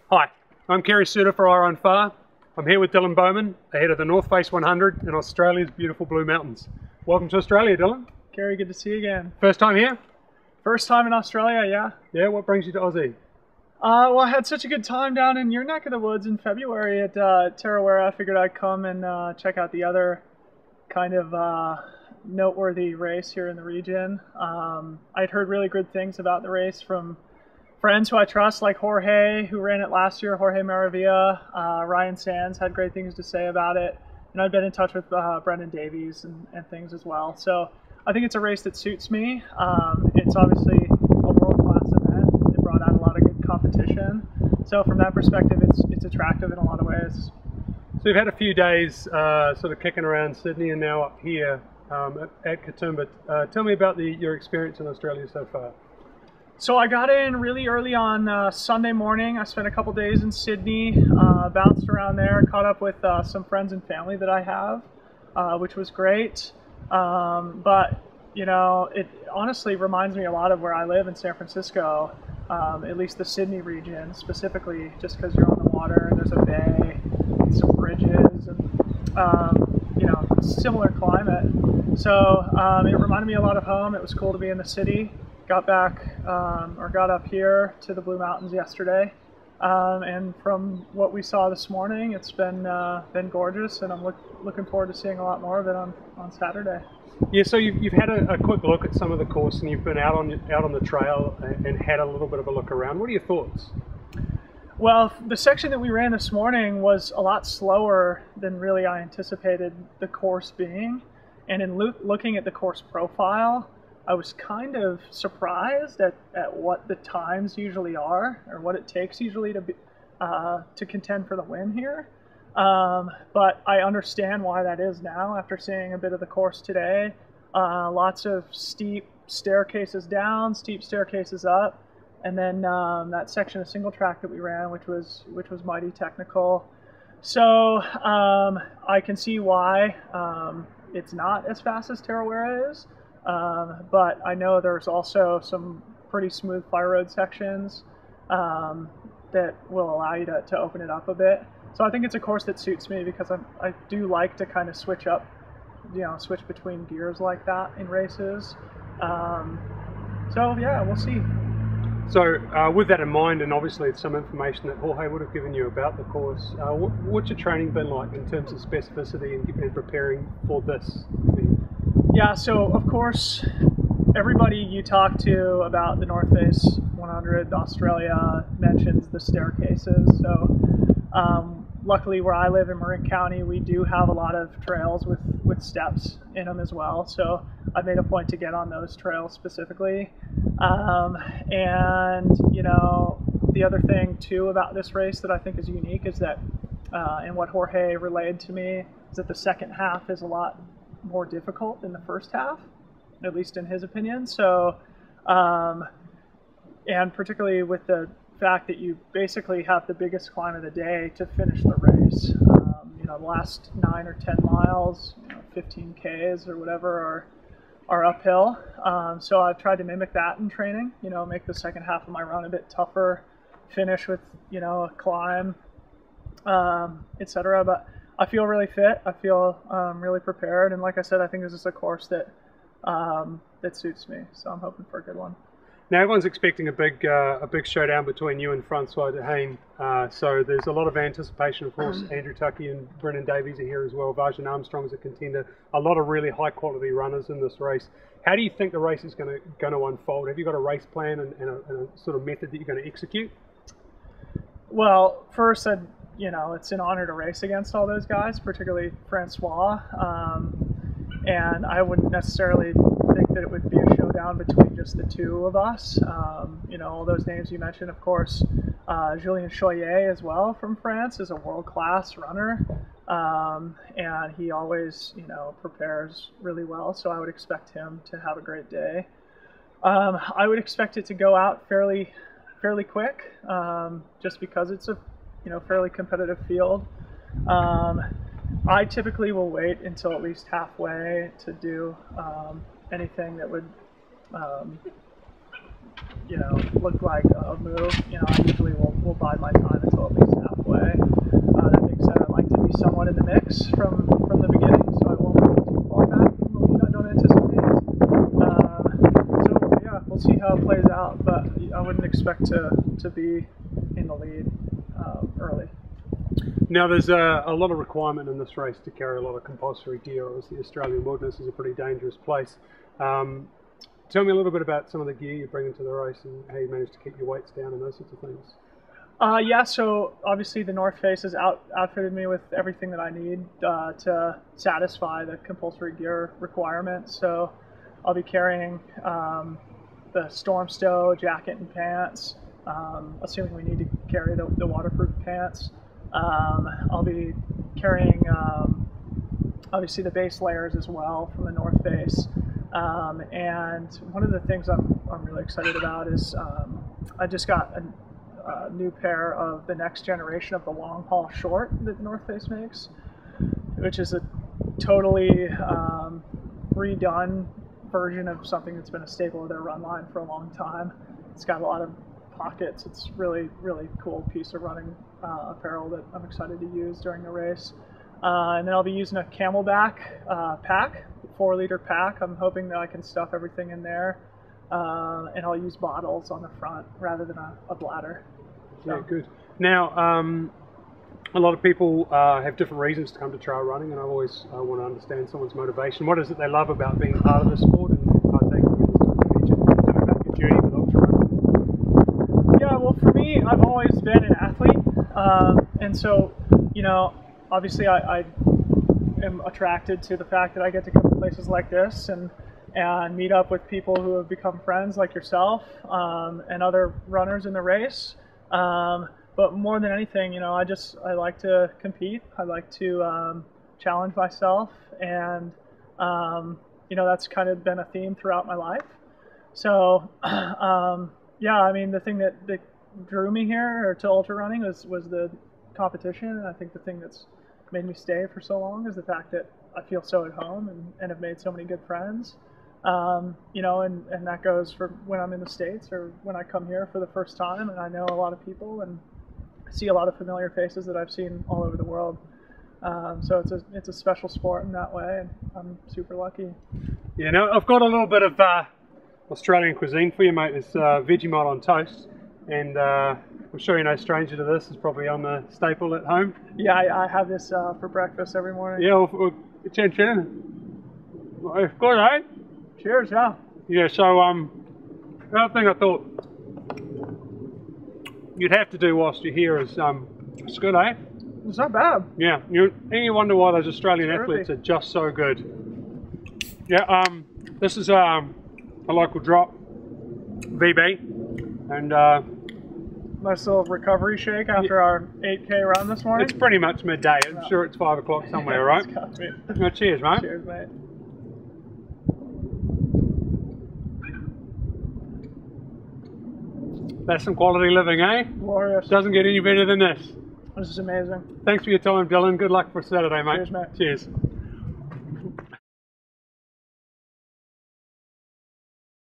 Hi, I'm Kerry Suter for Iron Far. I'm here with Dylan Bowman, ahead of the North Face 100 in Australia's beautiful Blue Mountains. Welcome to Australia, Dylan. Kerry, good to see you again. First time here? First time in Australia, yeah. Yeah, what brings you to Aussie? Well, I had such a good time down in your neck of the woods in February at Tarawera. I figured I'd come and check out the other kind of noteworthy race here in the region. I'd heard really good things about the race from friends who I trust, like Jorge, who ran it last year, Jorge Maravilla. Ryan Sands had great things to say about it. And I've been in touch with Brendan Davies and things as well. So I think it's a race that suits me. It's obviously a world-class event. It brought out a lot of good competition. So from that perspective, it's attractive in a lot of ways. So you've had a few days sort of kicking around Sydney and now up here at Katoomba. Tell me about your experience in Australia so far. So I got in really early on Sunday morning. I spent a couple days in Sydney, bounced around there, caught up with some friends and family that I have, which was great. But, you know, it honestly reminds me a lot of where I live in San Francisco, at least the Sydney region specifically, just because you're on the water and there's a bay, and some bridges, and, you know, similar climate. So it reminded me a lot of home. It was cool to be in the city. Got up here to the Blue Mountains yesterday, and from what we saw this morning, it's been gorgeous, and I'm looking forward to seeing a lot more of it on Saturday. Yeah, so you've had a quick look at some of the course, and you've been out on the trail and had a little bit of a look around. What are your thoughts? Well, the section that we ran this morning was a lot slower than really I anticipated the course being, and in looking at the course profile, I was kind of surprised at what the times usually are, or what it takes usually to contend for the win here. But I understand why that is now after seeing a bit of the course today. Lots of steep staircases down, steep staircases up, and then that section of single track that we ran, which was mighty technical. So I can see why it's not as fast as Tarawera is. But I know there's also some pretty smooth fire road sections that will allow you to open it up a bit. So I think it's a course that suits me because I do like to kind of switch up, you know, switch between gears like that in races. So yeah, we'll see. So with that in mind, and obviously some information that Jorge would have given you about the course, what's your training been like in terms of specificity and preparing for this event? Yeah, so of course, everybody you talk to about the North Face 100 Australia mentions the staircases. So luckily where I live in Marin County, we do have a lot of trails with steps in them as well. So I made a point to get on those trails specifically. And, you know, the other thing too about this race that I think is unique is that, and what Jorge relayed to me, is that the second half is a lot more difficult than the first half, at least in his opinion. So, and particularly with the fact that you basically have the biggest climb of the day to finish the race. You know, the last 9 or 10 miles, you know, 15 Ks or whatever are uphill. So I've tried to mimic that in training, you know, make the second half of my run a bit tougher, finish with, you know, a climb, etc. But I feel really fit. I feel really prepared, and like I said, I think this is a course that that suits me. So I'm hoping for a good one. Now everyone's expecting a big showdown between you and Francois de Haine. So there's a lot of anticipation. Of course, Andrew Tuckey and Brendan Davies are here as well. Vajan Armstrong's a contender. A lot of really high quality runners in this race. How do you think the race is going to unfold? Have you got a race plan and a sort of method that you're going to execute? Well, first, you know, it's an honor to race against all those guys, particularly Francois. And I wouldn't necessarily think that it would be a showdown between just the two of us. You know, all those names you mentioned, of course, Julien Choyer as well from France is a world-class runner. And he always, you know, prepares really well. So I would expect him to have a great day. I would expect it to go out fairly quick, just because it's a, you know, fairly competitive field. I typically will wait until at least halfway to do anything that would, you know, look like a move. You know, I usually will bide my time until somewhat in the mix from the beginning, so I won't be too far back from the lead, I don't anticipate. So yeah, we'll see how it plays out, but I wouldn't expect to be in the lead early. Now there's a lot of requirement in this race to carry a lot of compulsory gear. Obviously the Australian wilderness is a pretty dangerous place. Tell me a little bit about some of the gear you bring into the race and how you manage to keep your weights down and those sorts of things. Yeah, so obviously the North Face has outfitted me with everything that I need to satisfy the compulsory gear requirement. So I'll be carrying the storm stow, jacket and pants, assuming we need to carry the waterproof pants. I'll be carrying obviously the base layers as well from the North Face. And one of the things I'm really excited about is I just got a new pair of the next generation of the long haul short that the North Face makes, which is a totally redone version of something that's been a staple of their run line for a long time. It's got a lot of pockets. It's really cool piece of running apparel that I'm excited to use during the race. And then I'll be using a Camelback pack, 4-liter pack. I'm hoping that I can stuff everything in there, and I'll use bottles on the front rather than a bladder. So. Yeah, good. Now, a lot of people have different reasons to come to trail running, and I always want to understand someone's motivation. What is it they love about being part of the sport and partaking in this adventure? Tell me about your journey with ultra running. Yeah, well, for me, I've always been an athlete, and so, you know, obviously I am attracted to the fact that I get to come to places like this and meet up with people who have become friends like yourself and other runners in the race. But more than anything, you know, I like to compete. I like to challenge myself, and you know, that's kind of been a theme throughout my life. So yeah, I mean, the thing that drew me here or to ultra running was the competition, and I think the thing that's made me stay for so long is the fact that I feel so at home and have made so many good friends. You know, and that goes for when I'm in the States or when I come here for the first time, and I know a lot of people and see a lot of familiar faces that I've seen all over the world. So it's a special sport in that way, and I'm super lucky. Yeah, now I've got a little bit of Australian cuisine for you, mate. It's Vegemite on toast, and I'm sure you're no stranger to this. It's probably on the staple at home. Yeah, I have this for breakfast every morning. Yeah, well, chin. It's good, eh? Cheers, yeah. Yeah, so the other thing I thought you'd have to do whilst you're here is it's good, eh? It's not bad. Yeah, you wonder why those Australian athletes are just so good. Yeah, this is a local drop, VB, and nice little recovery shake after our 8K run this morning. It's pretty much midday. I'm sure it's 5 o'clock somewhere, right? Well, cheers, mate. Cheers, mate. That's some quality living, eh? Glorious. Doesn't get any better than this. This is amazing. Thanks for your time, Dylan. Good luck for Saturday, mate. Cheers, mate. Cheers.